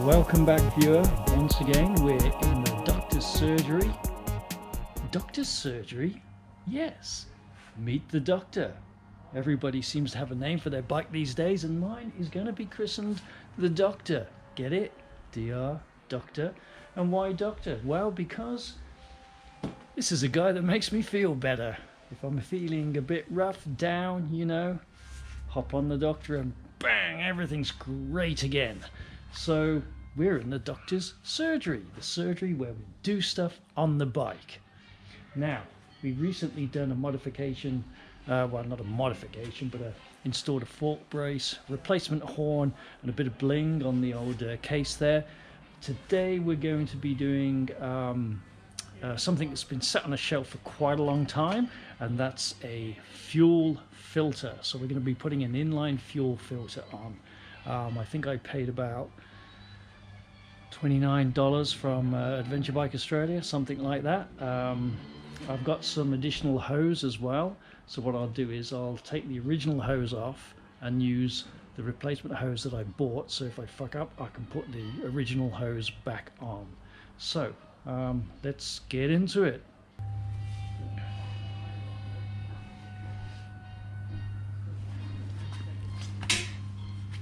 Welcome back, viewer. Once again, we're in the doctor's surgery. Doctor's surgery? Yes. Meet the doctor. Everybody seems to have a name for their bike these days, and mine is going to be christened the Doctor. Get it? DR, Doctor. And why Doctor? Well, because this is a guy that makes me feel better. If I'm feeling a bit rough, down, you know, hop on the Doctor and bang, everything's great again. So we're in the doctor's surgery, the surgery where we do stuff on the bike. Now, we've recently done a modification, well, not a modification, but installed a fork brace, replacement horn, and a bit of bling on the old case there. Today we're going to be doing something that's been sat on a shelf for quite a long time, and that's a fuel filter. So we're going to be putting an inline fuel filter on. I think I paid about $29 from Adventure Bike Australia, something like that. I've got some additional hose as well, so what I'll do is I'll take the original hose off and use the replacement hose that I bought, so if I fuck up I can put the original hose back on. So let's get into it.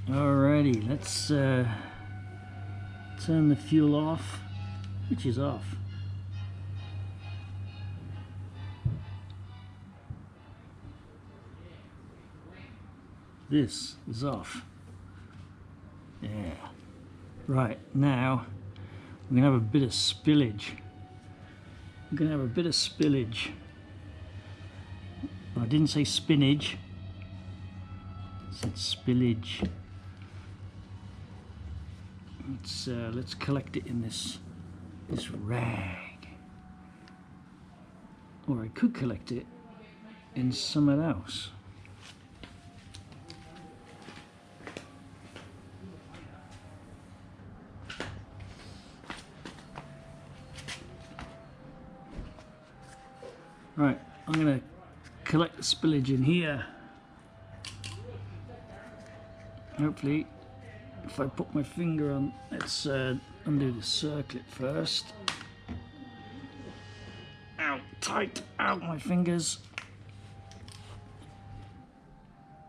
Alrighty, let's turn the fuel off, which is off. This is off. Yeah. Right, now we're gonna have a bit of spillage. We're gonna have a bit of spillage. I didn't say spinach, I said spillage. Let's collect it in this rag, or I could collect it in somewhere else. Right, I'm going to collect the spillage in here. Hopefully, if I put my finger on, let's undo the circlet first. Ow, tight, ow, my fingers.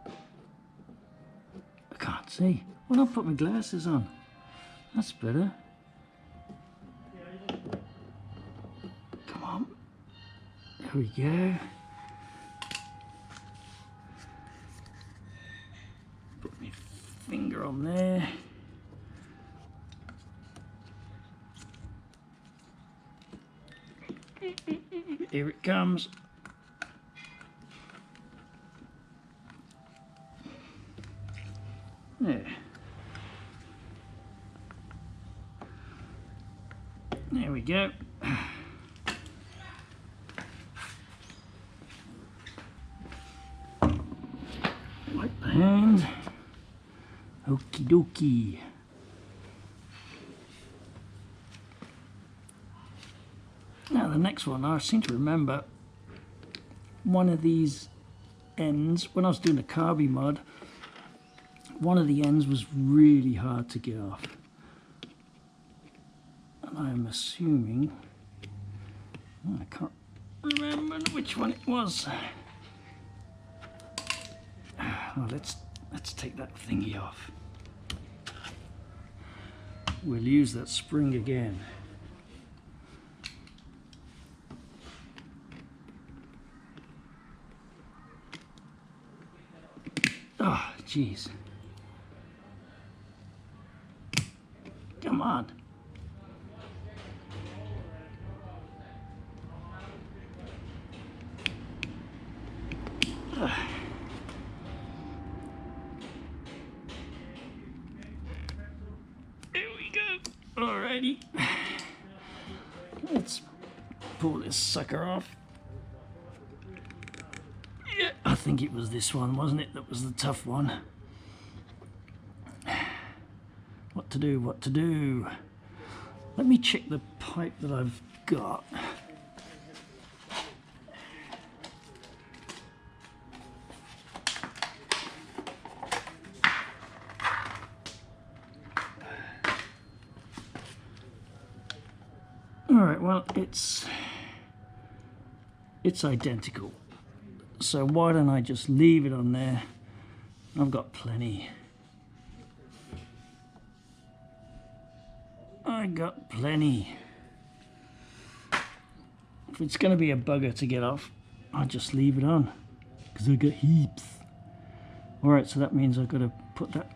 I can't see. Why not put my glasses on? That's better. Come on. There we go. Put my finger on there. Here it comes. There. There we go. Wipe the hand. Okie dokie. Now the next one, I seem to remember one of these ends, when I was doing the carby mod, one of the ends was really hard to get off. And I'm assuming, I can't remember which one it was. Well, let's take that thingy off. We'll use that spring again. Oh, jeez. Come on. There we go. Alrighty. Let's pull this sucker off. Yeah, I think it was this one, wasn't it? That was the tough one. What to do, what to do? Let me check the pipe that I've got. Alright, well, it's identical. So why don't I just leave it on there? I've got plenty. I got plenty. If it's going to be a bugger to get off, I'll just leave it on, because I got heaps. Alright, so that means I've got to put that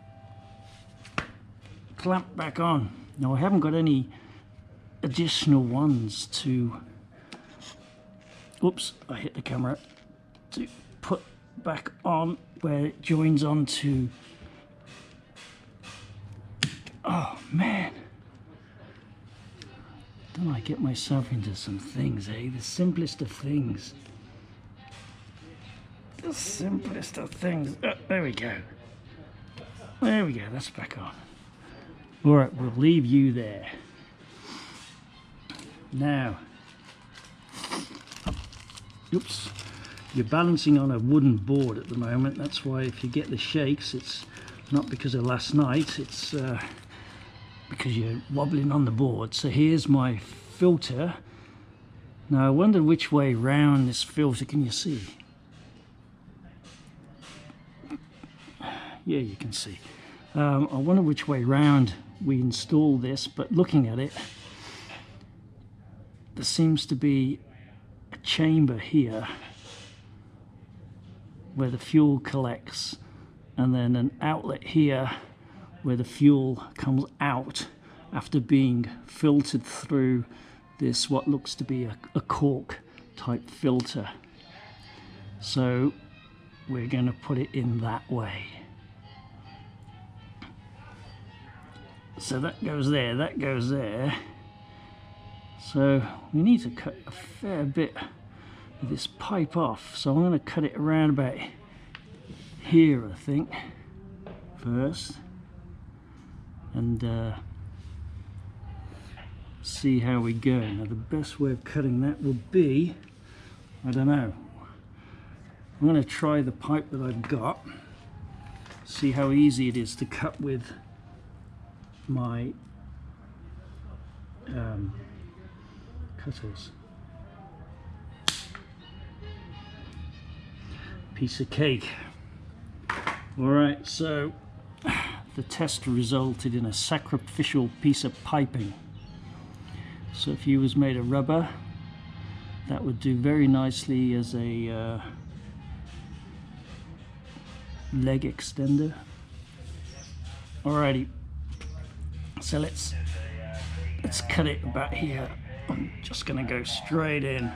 clamp back on. Now I haven't got any additional ones to, oops, I hit the camera, to put back on where it joins onto. Oh man, don't I get myself into some things, eh? The simplest of things. The simplest of things. Oh, there we go. There we go, that's back on. Alright, we'll leave you there. Now, oops, you're balancing on a wooden board at the moment. That's why if you get the shakes, it's not because of last night, it's because you're wobbling on the board. So here's my filter. Now I wonder which way round this filter, can you see? Yeah, you can see. I wonder which way round we install this, but looking at it, there seems to be a chamber here where the fuel collects, and then an outlet here where the fuel comes out after being filtered through this, what looks to be a cork type filter. So we're going to put it in that way. So that goes there, that goes there. So we need to cut a fair bit of this pipe off. So I'm going to cut it around about here, I think, first. And see how we go. Now the best way of cutting that would be, I don't know, I'm going to try the pipe that I've got, see how easy it is to cut with my cutters. Piece of cake. Alright, so the test resulted in a sacrificial piece of piping. So if you was made of rubber, that would do very nicely as a leg extender. Alrighty, so let's cut it about here. I'm just going to go straight in,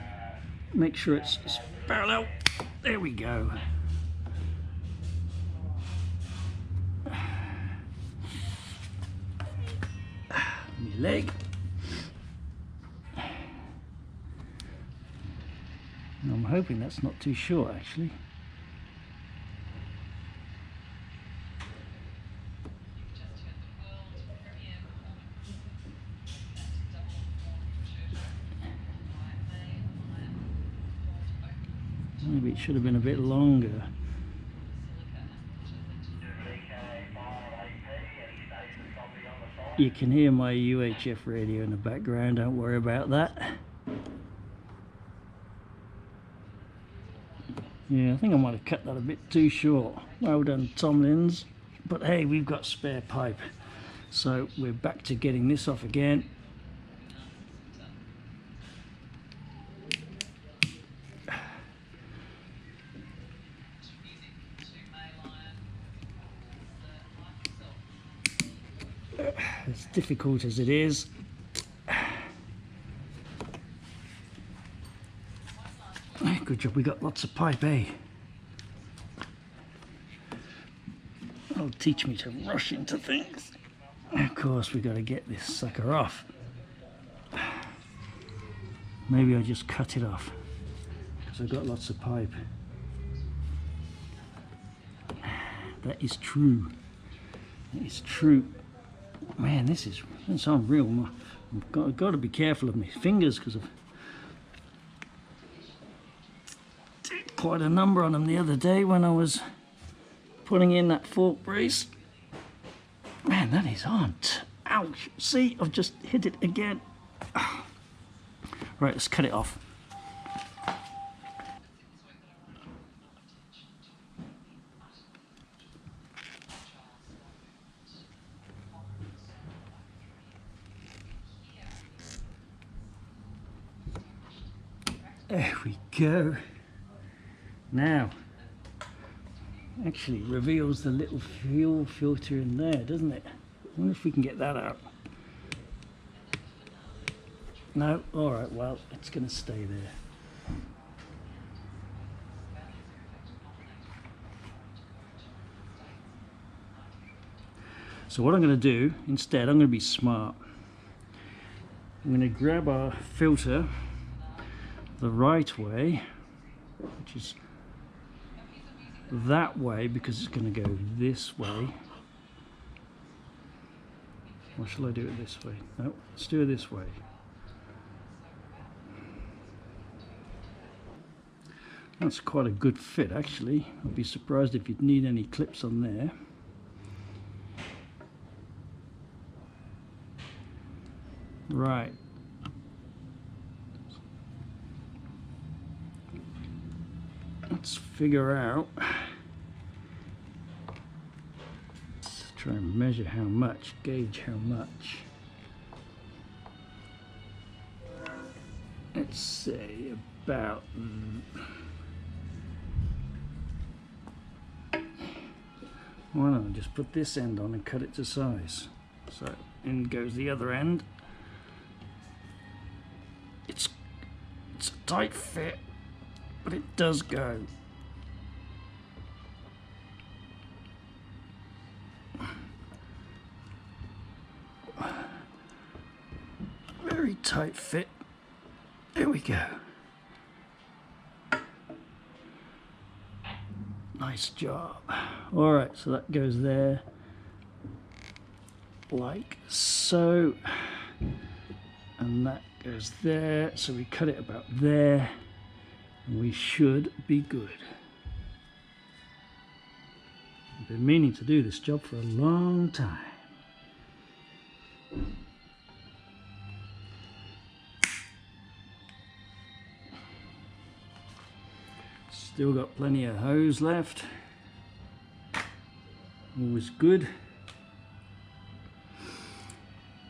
make sure it's parallel. There we go. My leg. And I'm hoping that's not too short, actually. Maybe it should have been a bit longer. You can hear my UHF radio in the background, don't worry about that. Yeah, I think I might have cut that a bit too short. Well done, Tomlins. But hey, we've got spare pipe. So we're back to getting this off again. As difficult as it is, good job we got lots of pipe, eh? That'll teach me to rush into things. Of course we got to get this sucker off. Maybe I just cut it off because I've got lots of pipe. That is true. That is true. Man, that's unreal. I've got to be careful of my fingers because I've did quite a number on them the other day when I was putting in that fork brace. Man, that is on. Ouch. See, I've just hit it again. Right, let's cut it off. There we go. Now, actually reveals the little fuel filter in there, doesn't it? I wonder if we can get that out. No? Alright, well, it's going to stay there. So what I'm going to do, instead, I'm going to be smart. I'm going to grab our filter the right way, which is that way, because it's going to go this way. Or shall I do it this way? No, let's do it this way. That's quite a good fit, actually. I'd be surprised if you'd need any clips on there. Right. Let's figure out. Let's try and measure how much, gauge how much. Let's say about. Why don't I just put this end on and cut it to size? So in goes the other end. It's a tight fit, but it does go. Very tight fit. There we go. Nice job. Alright, so that goes there like so, and that goes there, so we cut it about there, and we should be good. I've been meaning to do this job for a long time. Still got plenty of hose left. Always good.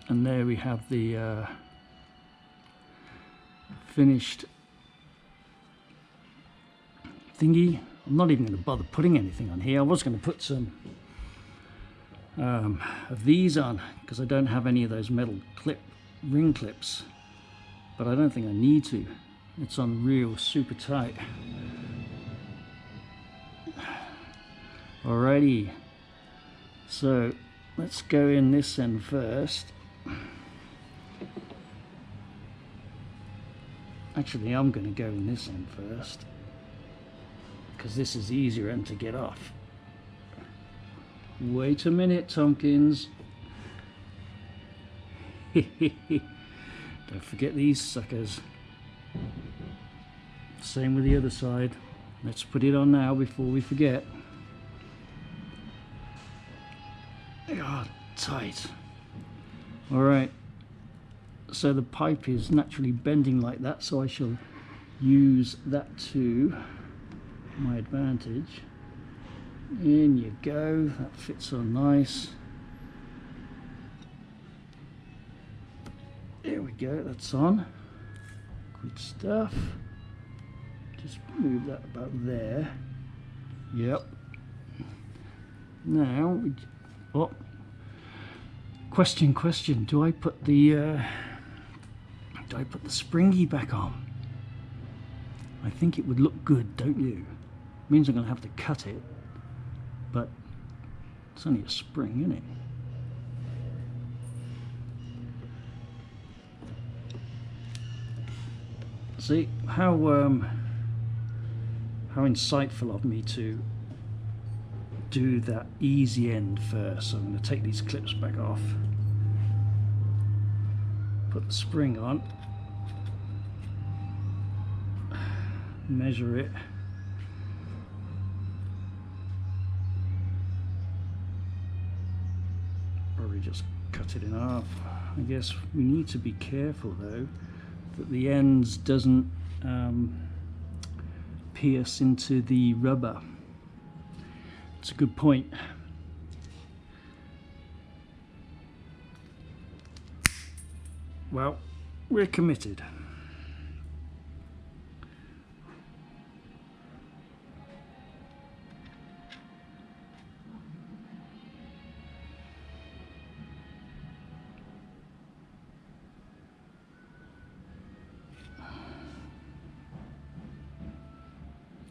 And there we have the finished thingy. I'm not even going to bother putting anything on here. I was going to put some of these on because I don't have any of those metal ring clips, but I don't think I need to. It's on real super tight. Alrighty, so let's go in this end first. Actually, I'm going to go in this end first because this is the easier end to get off. Wait a minute, Tompkins. Don't forget these suckers. Same with the other side. Let's put it on now before we forget. Oh, tight. Alright, so the pipe is naturally bending like that, so I shall use that to my advantage. In you go, that fits on nice. There we go, that's on. Good stuff. Just move that about there. Yep. Now, oh, question, do I put the springy back on? I think it would look good, don't you? Means I'm going to have to cut it, but it's only a spring, isn't it? See how insightful of me to do that easy end first. So I'm going to take these clips back off, put the spring on, measure it, probably just cut it in half. I guess we need to be careful though that the ends doesn't pierce into the rubber. It's a good point. Well, we're committed.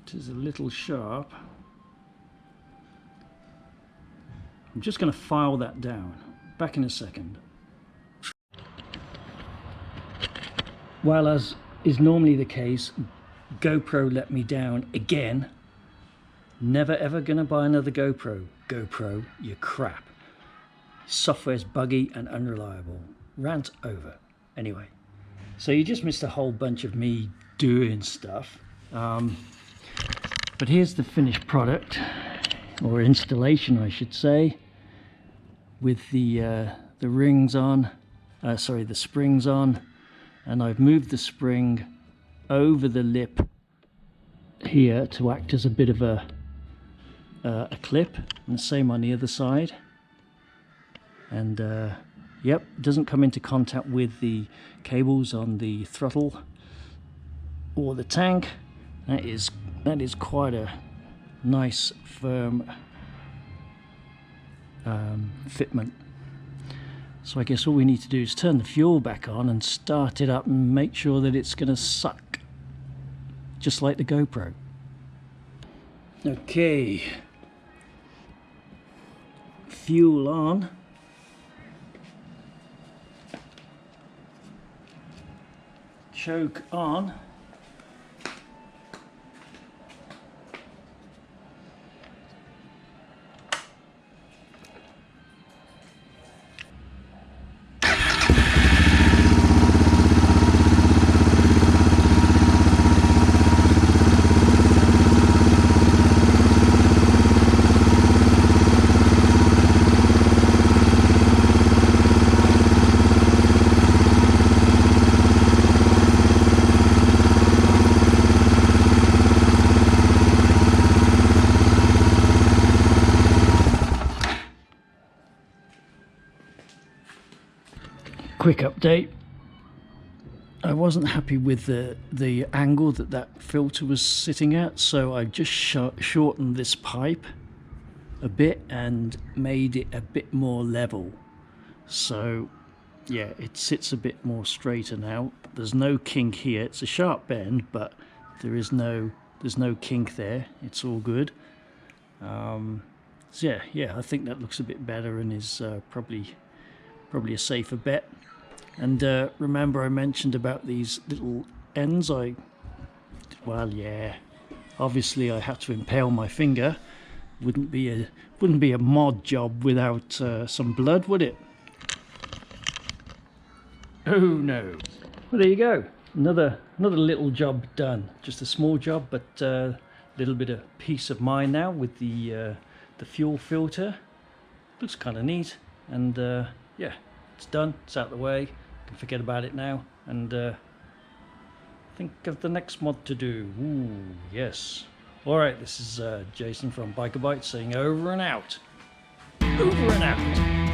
It is a little sharp. I'm just going to file that down. Back in a second. Well, as is normally the case, GoPro let me down again. Never ever going to buy another GoPro. GoPro, you're crap. Software's buggy and unreliable. Rant over. Anyway, so you just missed a whole bunch of me doing stuff. But here's the finished product, or installation I should say, with the rings on, the springs on, and I've moved the spring over the lip here to act as a bit of a clip, and the same on the other side. And yep, it doesn't come into contact with the cables on the throttle or the tank. That is quite a nice firm fitment. So I guess all we need to do is turn the fuel back on and start it up and make sure that it's going to suck, just like the GoPro. Okay, fuel on. Choke on. Quick update. I wasn't happy with the angle that filter was sitting at, so I just shortened this pipe a bit and made it a bit more level. So yeah, it sits a bit more straighter now. There's no kink here. It's a sharp bend, but there's no kink there. It's all good. So yeah, I think that looks a bit better and is probably a safer bet. And remember I mentioned about these little ends. Well, yeah, obviously I had to impale my finger. Wouldn't be a mod job without some blood, would it? Oh no. Well, there you go. Another little job done. Just a small job, but a little bit of peace of mind now with the fuel filter. Looks kind of neat, and yeah, it's done. It's out of the way. Can forget about it now, and think of the next mod to do. Ooh, yes. Alright, this is Jason from Biker Bytes saying over and out. Over and out.